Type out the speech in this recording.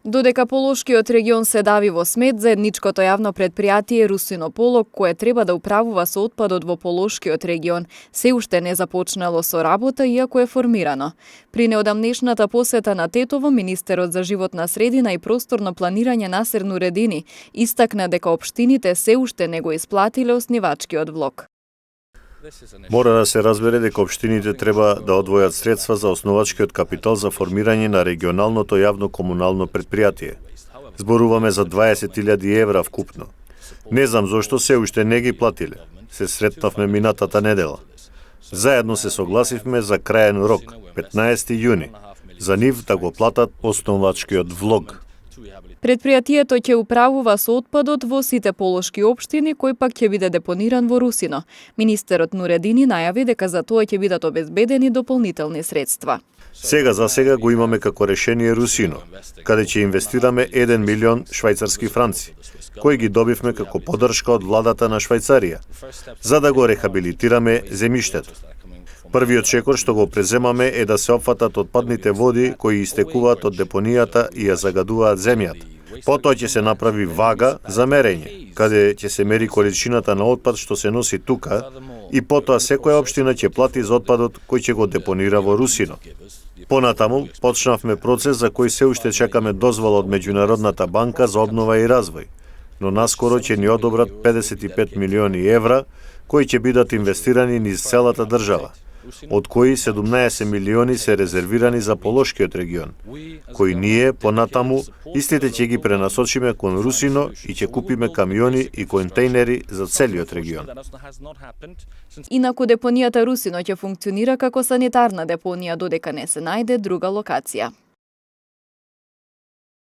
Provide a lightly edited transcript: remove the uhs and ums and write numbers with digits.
Додека Полошкиот регион се дави во смет, заедничкото јавно предпријатие Русино Полок, кое треба да управува со отпадот во Полошкиот регион, се уште не започнало со работа, иако е формирано. При неодамнешната посета на Тетово, министерот за животна средина и просторно планирање Насер Нуредини истакна дека општините се уште не го исплатиле оснивачкиот влог. Мора да се разбере дека општините треба да одвојат средства за основачкиот капитал за формирање на регионалното јавно комунално предпријатие. Зборуваме за 20.000 евра вкупно. Не знам зошто се уште не ги платиле. Се сретнавме минатата недела. Заедно се согласивме за краен рок, 15 јуни, за нив да го платат основачкиот влог. Предпријатието ќе управува со отпадот во сите полошки општини, кој пак ќе биде депониран во Русино. Министерот Нуредини најави дека за тоа ќе бидат обезбедени дополнителни средства. За сега го имаме како решение Русино, каде ќе инвестираме 1 милион швајцарски франци, кои ги добивме како поддршка од владата на Швајцарија, за да го рехабилитираме земјиштето. Првиот чекор што го преземаме е да се опфатат отпадните води кои истекуваат од депонијата и ја загадуваат земјата. Потоа ќе се направи вага за мерење, каде ќе се мери количината на отпад што се носи тука и потоа секоја општина ќе плати за отпадот кој ќе го депонира во Русино. Понатаму почнавме процес за кој се уште чекаме дозвола од Меѓународната банка за обнова и развој, но наскоро ќе ни одобрат 55 милиони евра кои ќе бидат инвестирани низ целата држава, од кои 17 милиони се резервирани за Полошкиот регион, кои ние понатаму истите ќе ги пренасочиме кон Русино и ќе купиме камиони и контејнери за целиот регион. Инаку депонијата Русино ќе функционира како санитарна депонија додека не се најде друга локација.